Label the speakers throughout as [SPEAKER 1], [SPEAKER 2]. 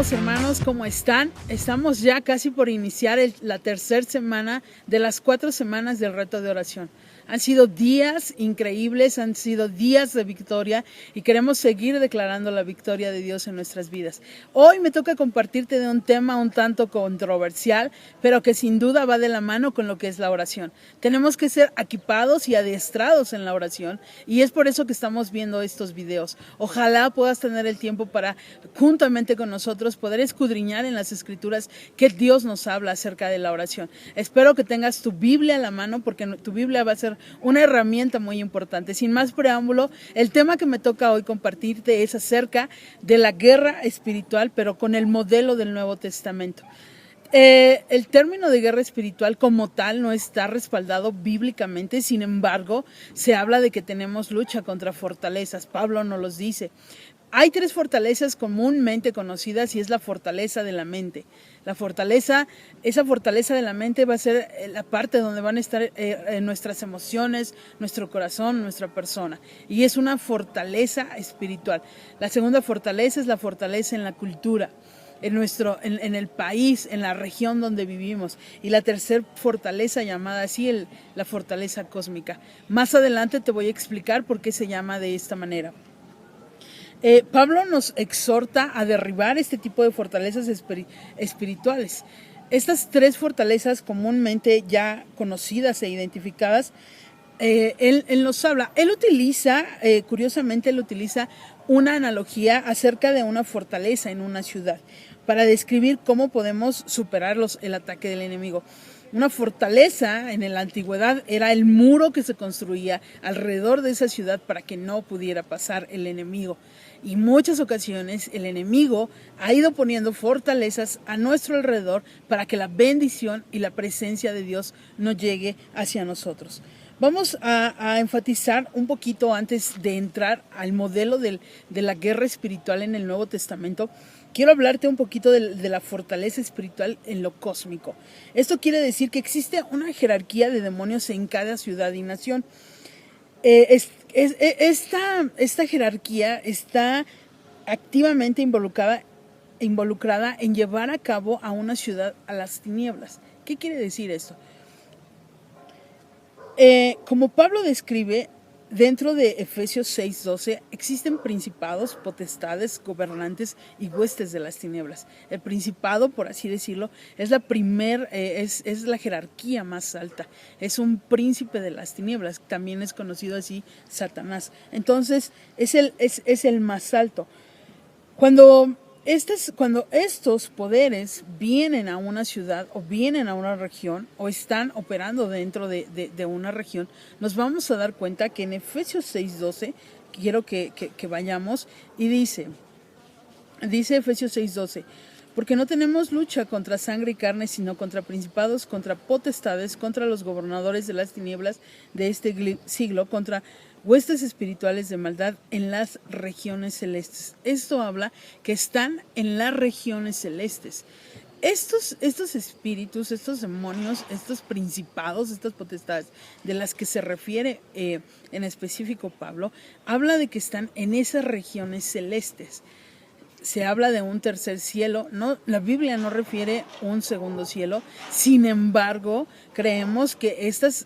[SPEAKER 1] amados hermanos, ¿cómo están? Estamos ya casi por iniciar la tercera semana de las 4 semanas del reto de oración. Han sido días increíbles, han sido días de victoria y queremos seguir declarando la victoria de Dios en nuestras vidas. Hoy me toca compartirte de un tema un tanto controversial, pero que sin duda va de la mano con lo que es la oración. Tenemos que ser equipados y adiestrados en la oración y es por eso que estamos viendo estos videos. Ojalá puedas tener el tiempo para, juntamente con nosotros, poder escudriñar en las escrituras que Dios nos habla acerca de la oración. Espero que tengas tu Biblia a la mano porque tu Biblia va a ser una herramienta muy importante. Sin más preámbulo, el tema que me toca hoy compartirte es acerca de la guerra espiritual, pero con el modelo del Nuevo Testamento. El término de guerra espiritual como tal no está respaldado bíblicamente, sin embargo, se habla de que tenemos lucha contra fortalezas. Pablo nos los dice. Hay 3 fortalezas comúnmente conocidas y es la fortaleza de la mente. Esa fortaleza de la mente va a ser la parte donde van a estar nuestras emociones, nuestro corazón, nuestra persona. Y es una fortaleza espiritual. La segunda fortaleza es la fortaleza en la cultura, en el país, en la región donde vivimos. Y la tercera fortaleza llamada así, la fortaleza cósmica. Más adelante te voy a explicar por qué se llama de esta manera. Pablo nos exhorta a derribar este tipo de fortalezas espirituales. Estas 3 fortalezas comúnmente ya conocidas e identificadas, él nos habla. Curiosamente, él utiliza una analogía acerca de una fortaleza en una ciudad para describir cómo podemos superar el ataque del enemigo. Una fortaleza en la antigüedad era el muro que se construía alrededor de esa ciudad para que no pudiera pasar el enemigo. Y muchas ocasiones el enemigo ha ido poniendo fortalezas a nuestro alrededor para que la bendición y la presencia de Dios no llegue hacia nosotros. Vamos a enfatizar un poquito antes de entrar al modelo de la guerra espiritual en el Nuevo Testamento. Quiero hablarte un poquito de la fortaleza espiritual en lo cósmico. Esto quiere decir que existe una jerarquía de demonios en cada ciudad y nación. Esta jerarquía está activamente involucrada en llevar a cabo a una ciudad a las tinieblas. ¿Qué quiere decir esto? Como Pablo describe dentro de Efesios 6:12, existen principados, potestades, gobernantes y huestes de las tinieblas. El principado, por así decirlo, es la jerarquía más alta. Es un príncipe de las tinieblas, también es conocido así Satanás. Entonces, es el más alto. Cuando estos poderes vienen a una ciudad o vienen a una región o están operando dentro de una región, nos vamos a dar cuenta que en Efesios 6:12, quiero que vayamos, y dice Efesios 6:12, porque no tenemos lucha contra sangre y carne, sino contra principados, contra potestades, contra los gobernadores de las tinieblas de este siglo, contra huestes espirituales de maldad en las regiones celestes. Esto habla que están en las regiones celestes. Estos espíritus, estos demonios, estos principados, estas potestades de las que se refiere en específico Pablo, habla de que están en esas regiones celestes. Se habla de un tercer cielo, la Biblia no refiere un segundo cielo, sin embargo, creemos que estos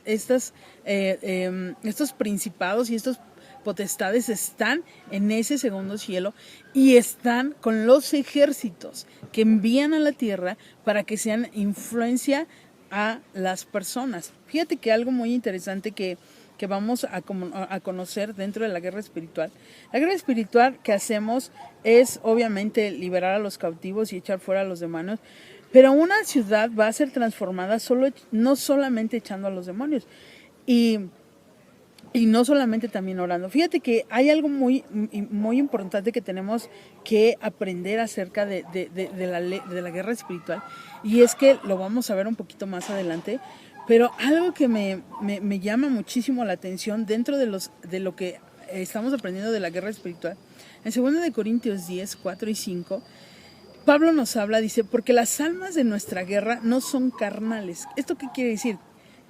[SPEAKER 1] principados y estos potestades están en ese segundo cielo y están con los ejércitos que envían a la tierra para que sean influencia a las personas. Fíjate que algo muy interesante que vamos a conocer dentro de la guerra espiritual. La guerra espiritual que hacemos es obviamente liberar a los cautivos y echar fuera a los demonios, pero una ciudad va a ser transformada no solamente echando a los demonios y no solamente también orando. Fíjate que hay algo muy, muy importante que tenemos que aprender acerca de la guerra espiritual, y es que lo vamos a ver un poquito más adelante. Pero algo que me llama muchísimo la atención dentro de lo que estamos aprendiendo de la guerra espiritual, en 2 Corintios 10, 4 y 5, Pablo nos habla, dice, porque las almas de nuestra guerra no son carnales. ¿Esto qué quiere decir?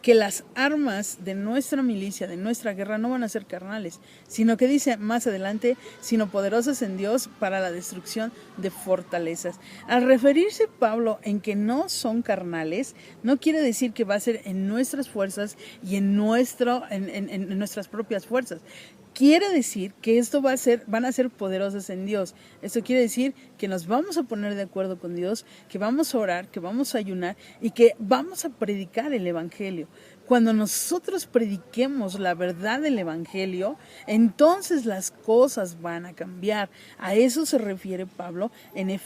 [SPEAKER 1] que las armas de nuestra milicia, de nuestra guerra, no van a ser carnales, sino que dice más adelante, sino poderosas en Dios para la destrucción de fortalezas. Al referirse Pablo en que no son carnales, no quiere decir que va a ser en nuestras fuerzas y en nuestras propias fuerzas. Quiere decir que esto van a ser poderosas en Dios. Esto quiere decir que nos vamos a poner de acuerdo con Dios, que vamos a orar, que vamos a ayunar y que vamos a predicar el Evangelio. Cuando nosotros prediquemos la verdad del Evangelio, entonces las cosas van a cambiar. A eso se refiere Pablo en 2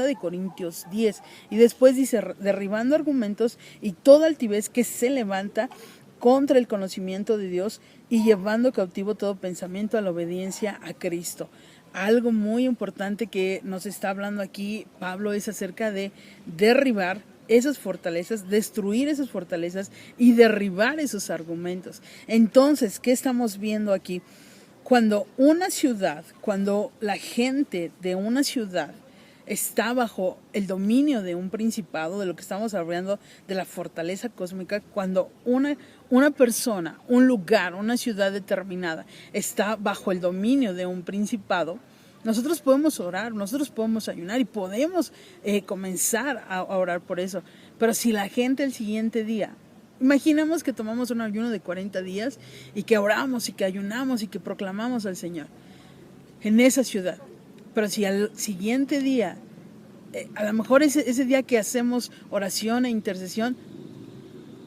[SPEAKER 1] de Corintios 10. Y después dice, derribando argumentos y toda altivez que se levanta contra el conocimiento de Dios y llevando cautivo todo pensamiento a la obediencia a Cristo. Algo muy importante que nos está hablando aquí Pablo es acerca de derribar esas fortalezas, destruir esas fortalezas y derribar esos argumentos. Entonces, ¿qué estamos viendo aquí? Cuando la gente de una ciudad está bajo el dominio de un principado, de lo que estamos hablando de la fortaleza cósmica, cuando una persona, un lugar, una ciudad determinada está bajo el dominio de un principado, nosotros podemos orar, nosotros podemos ayunar y podemos comenzar a orar por eso. Pero si la gente el siguiente día, imaginemos que tomamos un ayuno de 40 días y que oramos y que ayunamos y que proclamamos al Señor en esa ciudad. Pero si al siguiente día, a lo mejor ese día que hacemos oración e intercesión,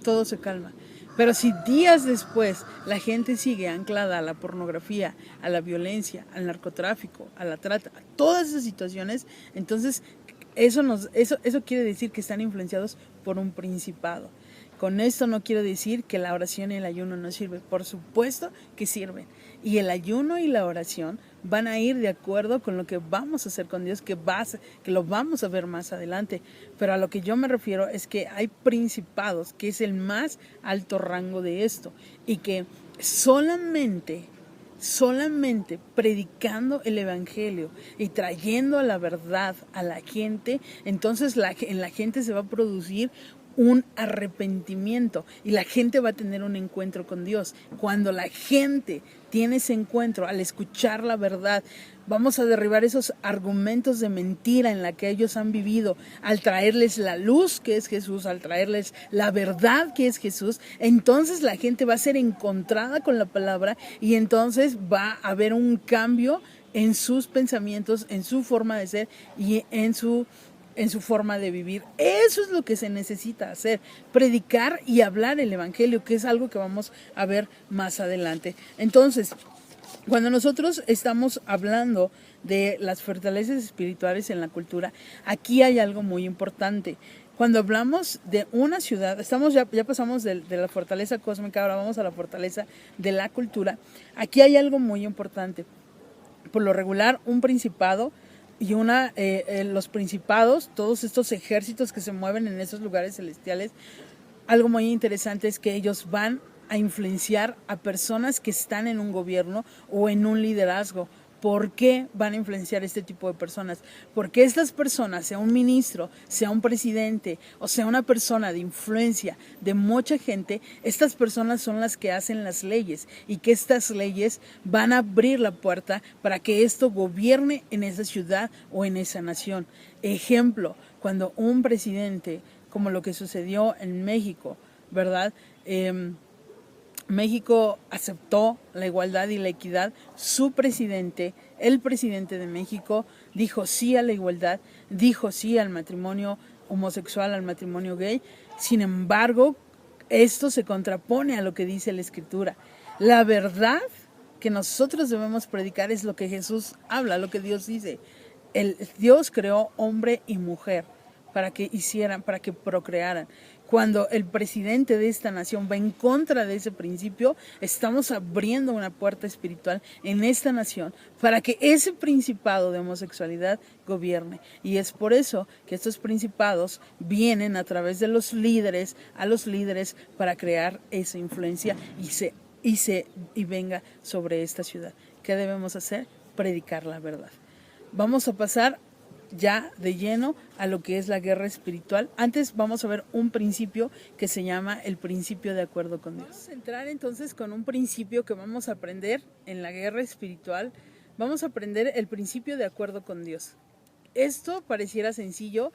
[SPEAKER 1] todo se calma. Pero si días después la gente sigue anclada a la pornografía, a la violencia, al narcotráfico, a la trata, a todas esas situaciones, entonces eso quiere decir que están influenciados por un principado. Con esto no quiero decir que la oración y el ayuno no sirven. Por supuesto que sirven. Y el ayuno y la oración van a ir de acuerdo con lo que vamos a hacer con Dios, que lo vamos a ver más adelante. Pero a lo que yo me refiero es que hay principados, que es el más alto rango de esto. Y que solamente predicando el Evangelio y trayendo la verdad a la gente, entonces en la gente se va a producir un arrepentimiento y la gente va a tener un encuentro con Dios. Cuando la gente tiene ese encuentro, al escuchar la verdad, vamos a derribar esos argumentos de mentira en la que ellos han vivido, al traerles la luz que es Jesús, al traerles la verdad que es Jesús, entonces la gente va a ser encontrada con la palabra y entonces va a haber un cambio en sus pensamientos, en su forma de ser y en su forma de vivir. Eso es lo que se necesita hacer, predicar y hablar el Evangelio, que es algo que vamos a ver más adelante. Entonces, cuando nosotros estamos hablando de las fortalezas espirituales en la cultura, aquí hay algo muy importante. Cuando hablamos de una ciudad, ya pasamos de la fortaleza cósmica, ahora vamos a la fortaleza de la cultura. Aquí hay algo muy importante. Por lo regular, un principado y los principados, todos estos ejércitos que se mueven en esos lugares celestiales, algo muy interesante es que ellos van a influenciar a personas que están en un gobierno o en un liderazgo. ¿Por qué van a influenciar este tipo de personas? Porque estas personas, sea un ministro, sea un presidente o sea una persona de influencia de mucha gente, estas personas son las que hacen las leyes y que estas leyes van a abrir la puerta para que esto gobierne en esa ciudad o en esa nación. Ejemplo, cuando un presidente, como lo que sucedió en México, ¿verdad? México aceptó la igualdad y la equidad. Su presidente, el presidente de México, dijo sí a la igualdad, dijo sí al matrimonio homosexual, al matrimonio gay. Sin embargo, esto se contrapone a lo que dice la Escritura. La verdad que nosotros debemos predicar es lo que Jesús habla, lo que Dios dice. Dios creó hombre y mujer para que procrearan. Cuando el presidente de esta nación va en contra de ese principio, estamos abriendo una puerta espiritual en esta nación para que ese principado de homosexualidad gobierne. Y es por eso que estos principados vienen a través de los líderes, a los líderes, para crear esa influencia y venga sobre esta ciudad. ¿Qué debemos hacer? Predicar la verdad. Vamos a pasar ya de lleno a lo que es la guerra espiritual. Antes vamos a ver un principio que se llama el principio de acuerdo con Dios. Vamos a entrar entonces con un principio que vamos a aprender en la guerra espiritual. Vamos a aprender el principio de acuerdo con Dios. Esto pareciera sencillo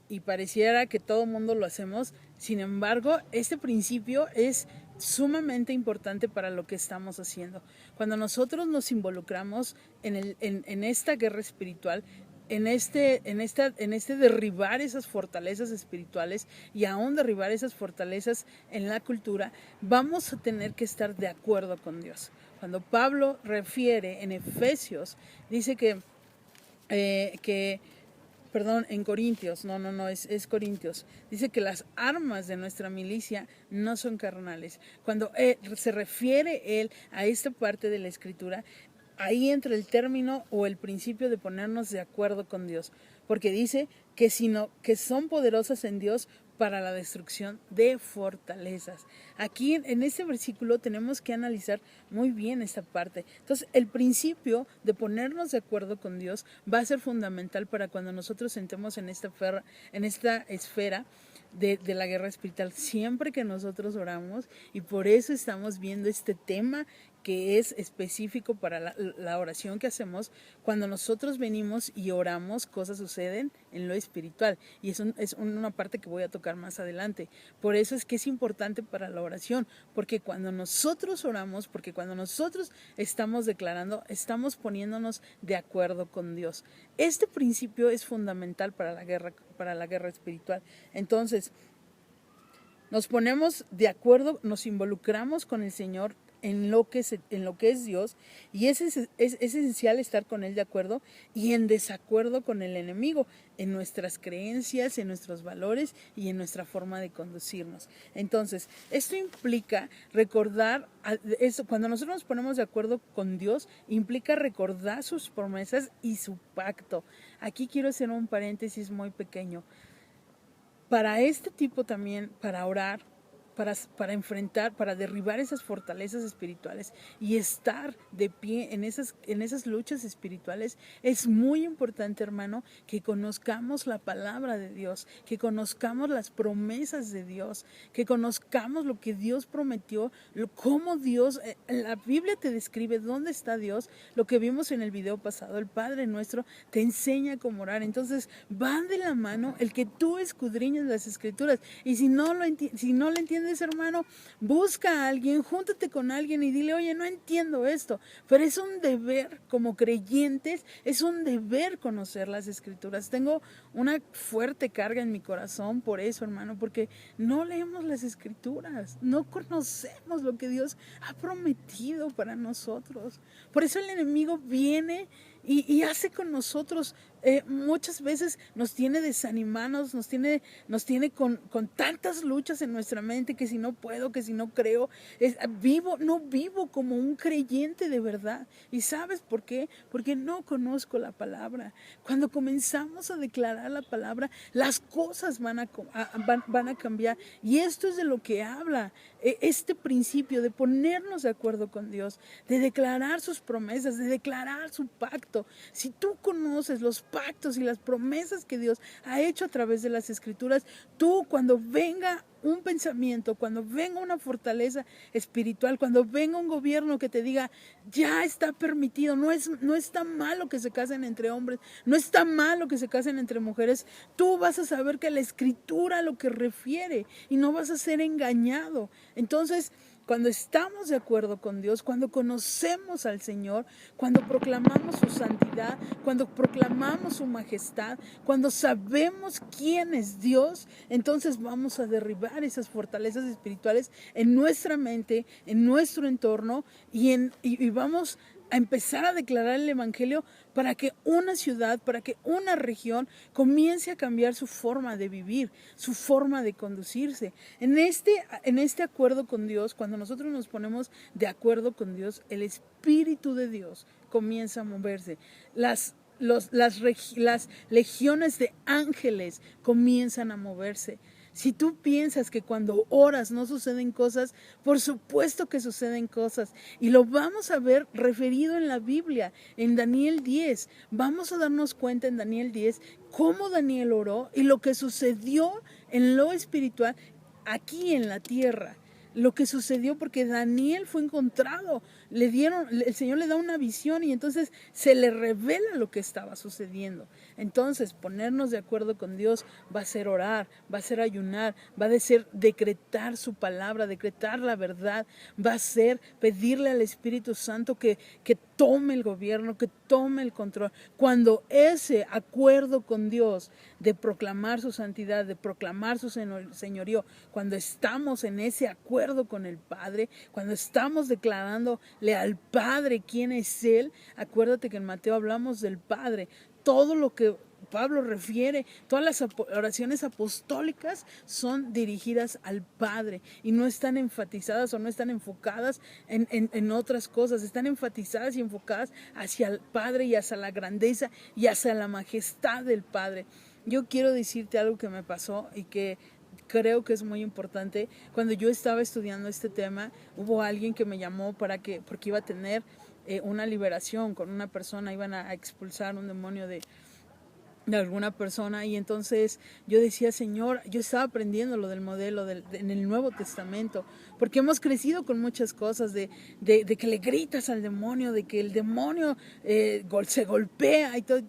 [SPEAKER 1] y pareciera que todo mundo lo hacemos. Sin embargo, este principio es sumamente importante para lo que estamos haciendo. Cuando nosotros nos involucramos en esta guerra espiritual, en este derribar esas fortalezas espirituales y aún derribar esas fortalezas en la cultura, vamos a tener que estar de acuerdo con Dios. Cuando Pablo refiere en Efesios, dice en Corintios, es Corintios, dice que las armas de nuestra milicia no son carnales. Cuando se refiere él a esta parte de la escritura, ahí entra el término o el principio de ponernos de acuerdo con Dios, porque dice que son poderosas en Dios para la destrucción de fortalezas. Aquí en este versículo tenemos que analizar muy bien esta parte. Entonces, el principio de ponernos de acuerdo con Dios va a ser fundamental para cuando nosotros entremos en esta esfera de la guerra espiritual, siempre que nosotros oramos, y por eso estamos viendo este tema que es específico para la oración que hacemos. Cuando nosotros venimos y oramos, cosas suceden en lo espiritual, y es una parte que voy a tocar más adelante. Por eso es que es importante para la oración, porque cuando nosotros oramos, porque cuando nosotros estamos declarando, estamos poniéndonos de acuerdo con Dios. Este principio es fundamental para la guerra espiritual. Entonces, nos ponemos de acuerdo, nos involucramos con el Señor en lo que es Dios, y es esencial estar con Él de acuerdo y en desacuerdo con el enemigo, en nuestras creencias, en nuestros valores y en nuestra forma de conducirnos. Entonces, esto implica recordar, cuando nosotros nos ponemos de acuerdo con Dios, implica recordar sus promesas y su pacto. Aquí quiero hacer un paréntesis muy pequeño. Para este tipo también, para orar, para enfrentar, para derribar esas fortalezas espirituales y estar de pie en esas luchas espirituales, es muy importante, hermano, que conozcamos la palabra de Dios, que conozcamos las promesas de Dios, que conozcamos lo que Dios prometió, cómo Dios, la Biblia te describe dónde está Dios, lo que vimos en el video pasado, el Padre Nuestro te enseña cómo orar. Entonces, van de la mano el que tú escudriñes las Escrituras, y si no lo entiendes, hermano, busca a alguien, júntate con alguien y dile: oye, no entiendo esto, pero es un deber como creyentes, es un deber conocer las Escrituras. Tengo una fuerte carga en mi corazón por eso, hermano, porque no leemos las Escrituras, no conocemos lo que Dios ha prometido para nosotros. Por eso el enemigo viene y hace con nosotros, muchas veces nos tiene desanimados, nos tiene con tantas luchas en nuestra mente, que si no puedo, que si no creo, no vivo como un creyente de verdad. ¿Y sabes por qué? Porque no conozco la palabra. Cuando comenzamos a declarar la palabra, las cosas van a cambiar, y esto es de lo que habla este principio de ponernos de acuerdo con Dios, de declarar sus promesas, de declarar su pacto. Si tú conoces los pactos y las promesas que Dios ha hecho a través de las Escrituras, tú, cuando venga un pensamiento, cuando venga una fortaleza espiritual, cuando venga un gobierno que te diga: ya está permitido, no está malo que se casen entre hombres, no está malo que se casen entre mujeres, tú vas a saber que la Escritura lo que refiere, y no vas a ser engañado. Entonces, cuando estamos de acuerdo con Dios, cuando conocemos al Señor, cuando proclamamos su santidad, cuando proclamamos su majestad, cuando sabemos quién es Dios, entonces vamos a derribar esas fortalezas espirituales en nuestra mente, en nuestro entorno, y vamos a empezar a declarar el Evangelio para que una ciudad, para que una región comience a cambiar su forma de vivir, su forma de conducirse. En este acuerdo con Dios, cuando nosotros nos ponemos de acuerdo con Dios, el Espíritu de Dios comienza a moverse. Las legiones de ángeles comienzan a moverse. Si tú piensas que cuando oras no suceden cosas, por supuesto que suceden cosas. Y lo vamos a ver referido en la Biblia, en Daniel 10. Vamos a darnos cuenta en Daniel 10 cómo Daniel oró y lo que sucedió en lo espiritual aquí en la tierra. Lo que sucedió porque Daniel fue encontrado, el Señor le da una visión y entonces se le revela lo que estaba sucediendo. Entonces ponernos de acuerdo con Dios va a ser orar, va a ser ayunar, va a ser decretar su palabra, decretar la verdad, va a ser pedirle al Espíritu Santo que tome el gobierno, que tome el control. Cuando ese acuerdo con Dios de proclamar su santidad, de proclamar su señorío, cuando estamos en ese acuerdo con el Padre, cuando estamos declarándole al Padre quién es Él, acuérdate que en Mateo hablamos del Padre, todo lo que Pablo refiere, todas las oraciones apostólicas son dirigidas al Padre y no están enfatizadas o no están enfocadas en otras cosas, están enfatizadas y enfocadas hacia el Padre y hacia la grandeza y hacia la majestad del Padre. Yo quiero decirte algo que me pasó y que creo que es muy importante. Cuando yo estaba estudiando este tema, hubo alguien que me llamó porque iba a tener una liberación con una persona, iban a expulsar un demonio de alguna persona, y entonces yo decía, Señor, yo estaba aprendiendo lo del modelo en el Nuevo Testamento, porque hemos crecido con muchas cosas de que le gritas al demonio, de que el demonio se golpea y todo.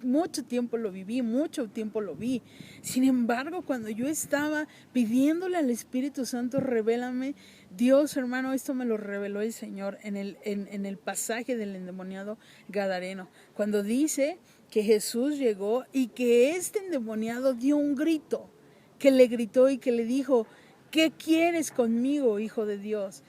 [SPEAKER 1] Mucho tiempo lo vi. Sin embargo, cuando yo estaba pidiéndole al Espíritu Santo, revélame, Dios, hermano, esto me lo reveló el Señor en el pasaje del endemoniado gadareno, cuando dice que Jesús llegó y que este endemoniado dio un grito, que le gritó y que le dijo, ¿qué quieres conmigo, Hijo de Dios?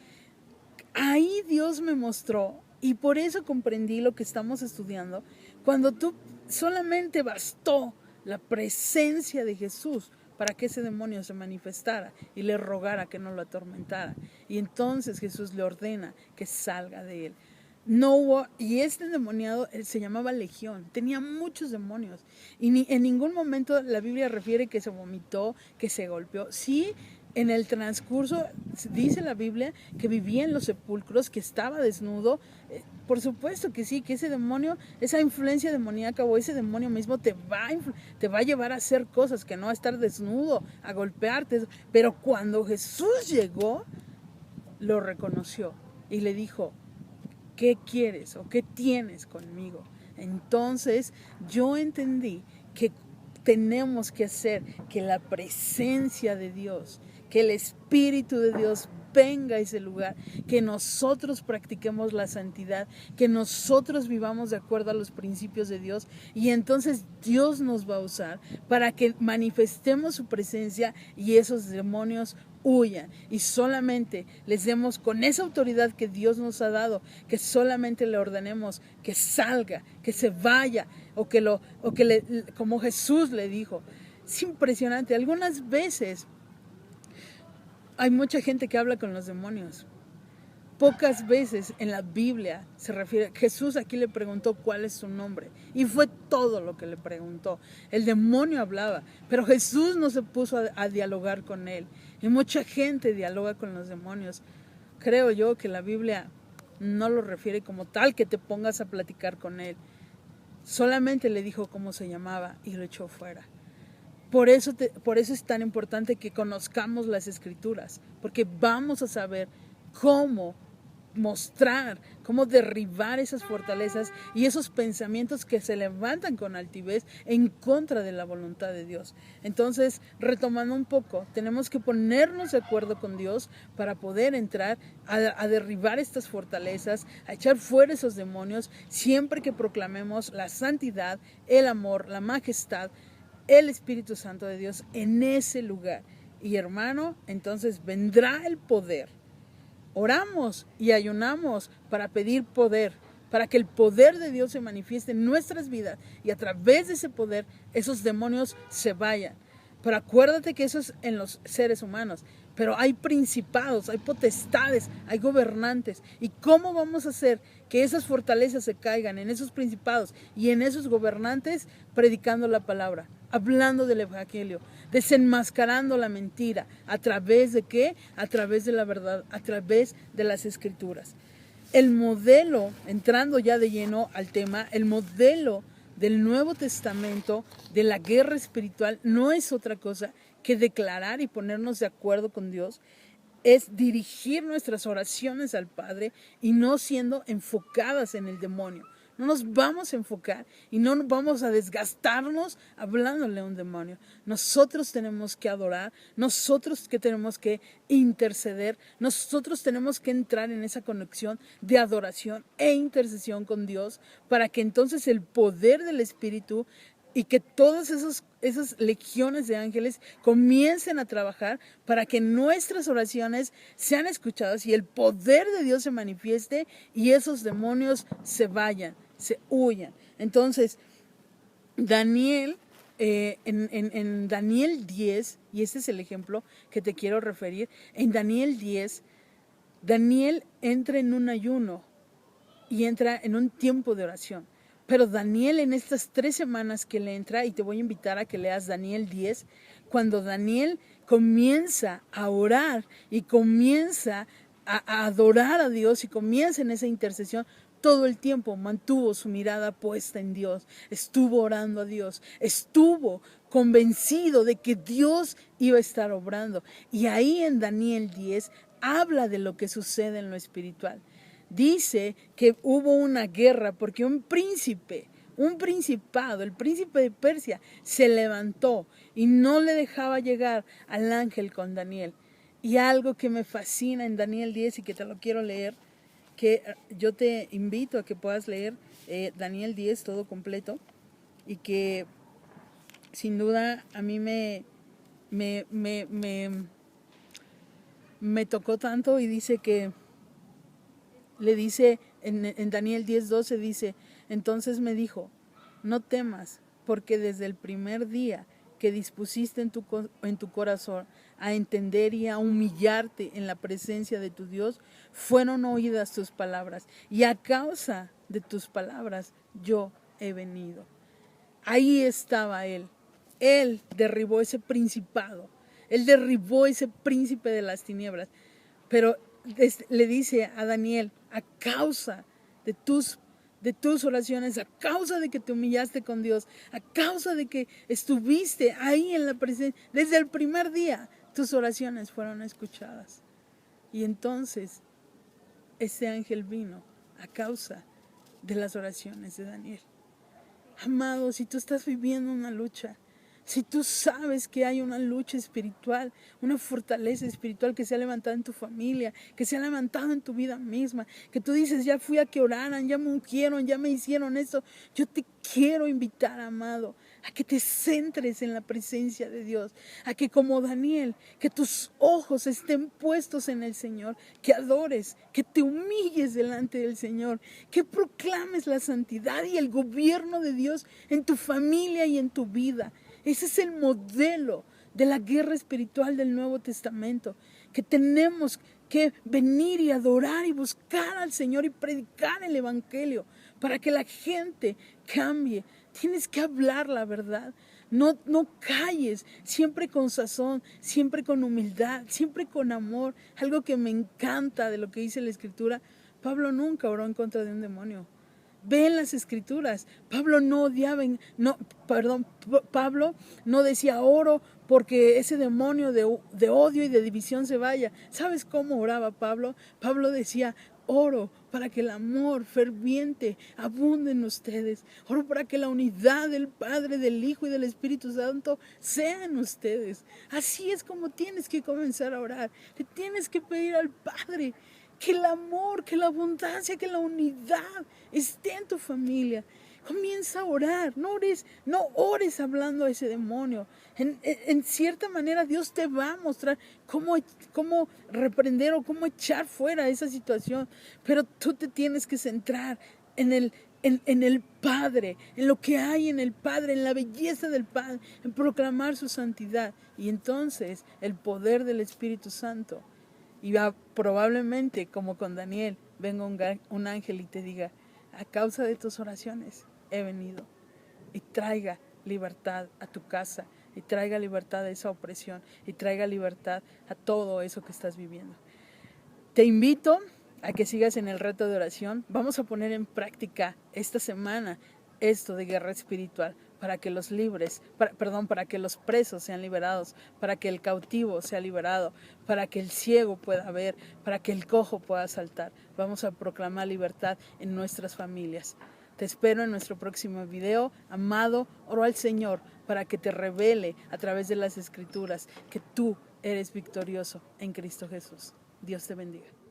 [SPEAKER 1] Ahí Dios me mostró, y por eso comprendí lo que estamos estudiando, cuando tú solamente bastó la presencia de Jesús para que ese demonio se manifestara y le rogara que no lo atormentara. Y entonces Jesús le ordena que salga de él. No hubo, y este endemoniado se llamaba Legión, tenía muchos demonios, y en ningún momento la Biblia refiere que se vomitó, que se golpeó. Sí, en el transcurso dice la Biblia que vivía en los sepulcros, que estaba desnudo. Por supuesto que sí, que ese demonio, esa influencia demoníaca o ese demonio mismo te va a llevar a hacer cosas, que no a estar desnudo, a golpearte. Pero cuando Jesús llegó, lo reconoció y le dijo, ¿qué quieres o qué tienes conmigo? Entonces yo entendí que tenemos que hacer que la presencia de Dios, que el Espíritu de Dios venga a ese lugar, que nosotros practiquemos la santidad, que nosotros vivamos de acuerdo a los principios de Dios, y entonces Dios nos va a usar para que manifestemos su presencia y esos demonios huyan, y solamente les demos con esa autoridad que Dios nos ha dado, que solamente le ordenemos que salga, que se vaya, como Jesús le dijo. Es impresionante. Algunas veces hay mucha gente que habla con los demonios. Pocas veces en la Biblia se refiere, Jesús aquí le preguntó cuál es su nombre, y fue todo lo que le preguntó. El demonio hablaba, pero Jesús no se puso a dialogar con él, y mucha gente dialoga con los demonios. Creo yo que la Biblia no lo refiere como tal, que te pongas a platicar con él. Solamente le dijo cómo se llamaba y lo echó fuera. Por eso es tan importante que conozcamos las Escrituras, porque vamos a saber cómo mostrar, cómo derribar esas fortalezas y esos pensamientos que se levantan con altivez en contra de la voluntad de Dios. Entonces, retomando un poco, tenemos que ponernos de acuerdo con Dios para poder entrar a derribar estas fortalezas, a echar fuera esos demonios, siempre que proclamemos la santidad, el amor, la majestad, el Espíritu Santo de Dios en ese lugar. Y hermano, entonces vendrá el poder. Oramos y ayunamos para pedir poder, para que el poder de Dios se manifieste en nuestras vidas y a través de ese poder esos demonios se vayan. Pero acuérdate que eso es en los seres humanos, pero hay principados, hay potestades, hay gobernantes. ¿Y cómo vamos a hacer que esas fortalezas se caigan en esos principados y en esos gobernantes? Predicando la palabra, hablando del Evangelio, desenmascarando la mentira. ¿A través de qué? A través de la verdad, a través de las Escrituras. El modelo, entrando ya de lleno al tema, el modelo del Nuevo Testamento, de la guerra espiritual, no es otra cosa que declarar y ponernos de acuerdo con Dios, es dirigir nuestras oraciones al Padre y no siendo enfocadas en el demonio. No nos vamos a enfocar y no vamos a desgastarnos hablándole a un demonio. Nosotros tenemos que adorar, nosotros que tenemos que interceder, nosotros tenemos que entrar en esa conexión de adoración e intercesión con Dios para que entonces el poder del Espíritu y que todas esas legiones de ángeles comiencen a trabajar para que nuestras oraciones sean escuchadas y el poder de Dios se manifieste y esos demonios se vayan, se huyan. Entonces, Daniel, en Daniel 10, y este es el ejemplo que te quiero referir, en Daniel 10, Daniel entra en un ayuno y entra en un tiempo de oración. Pero Daniel en estas 3 semanas que le entra, y te voy a invitar a que leas Daniel 10, cuando Daniel comienza a orar y comienza a adorar a Dios y comienza en esa intercesión, todo el tiempo mantuvo su mirada puesta en Dios, estuvo orando a Dios, estuvo convencido de que Dios iba a estar obrando. Y ahí en Daniel 10 habla de lo que sucede en lo espiritual. Dice que hubo una guerra porque un principado, el príncipe de Persia, se levantó y no le dejaba llegar al ángel con Daniel. Y algo que me fascina en Daniel 10 y que te lo quiero leer, que yo te invito a que puedas leer Daniel 10 todo completo y que sin duda a mí me tocó tanto y dice que le dice en Daniel 10:12 dice, entonces me dijo, no temas, porque desde el primer día que dispusiste en tu corazón a entender y a humillarte en la presencia de tu Dios, fueron oídas tus palabras, y a causa de tus palabras yo he venido. Ahí estaba él. Él derribó ese principado. Él derribó ese príncipe de las tinieblas. Pero le dice a Daniel, a causa de tus oraciones, a causa de que te humillaste con Dios, a causa de que estuviste ahí en la presencia, desde el primer día, tus oraciones fueron escuchadas. Y entonces, ese ángel vino a causa de las oraciones de Daniel. Amado, si tú estás viviendo una lucha, si tú sabes que hay una lucha espiritual, una fortaleza espiritual que se ha levantado en tu familia, que se ha levantado en tu vida misma, que tú dices, ya fui a que oraran, ya me ungieron, ya me hicieron esto, yo te quiero invitar, amado, a que te centres en la presencia de Dios, a que como Daniel, que tus ojos estén puestos en el Señor, que adores, que te humilles delante del Señor, que proclames la santidad y el gobierno de Dios en tu familia y en tu vida. Ese es el modelo de la guerra espiritual del Nuevo Testamento, que tenemos que venir y adorar y buscar al Señor y predicar el Evangelio para que la gente cambie. Tienes que hablar la verdad. No calles, siempre con sazón, siempre con humildad, siempre con amor. Algo que me encanta de lo que dice la Escritura, Pablo nunca oró en contra de un demonio. Ve en las Escrituras, Pablo no decía oro porque ese demonio de odio y de división se vaya. ¿Sabes cómo oraba Pablo? Pablo decía, oro para que el amor ferviente abunde en ustedes. Oro para que la unidad del Padre, del Hijo y del Espíritu Santo sea en ustedes. Así es como tienes que comenzar a orar. Le tienes que pedir al Padre que el amor, que la abundancia, que la unidad esté en tu familia. Comienza a orar, no ores hablando a ese demonio. En cierta manera Dios te va a mostrar cómo reprender o cómo echar fuera esa situación. Pero tú te tienes que centrar en el Padre, en lo que hay en el Padre, en la belleza del Padre, en proclamar su santidad. Y entonces el poder del Espíritu Santo. Y probablemente, como con Daniel, venga un ángel y te diga, a causa de tus oraciones he venido. Y traiga libertad a tu casa y traiga libertad a esa opresión y traiga libertad a todo eso que estás viviendo. Te invito a que sigas en el reto de oración. Vamos a poner en práctica esta semana esto de guerra espiritual para que los para que los presos sean liberados, para que el cautivo sea liberado, para que el ciego pueda ver, para que el cojo pueda saltar. Vamos a proclamar libertad en nuestras familias. Te espero en nuestro próximo video. Amado, oro al Señor para que te revele a través de las Escrituras que tú eres victorioso en Cristo Jesús. Dios te bendiga.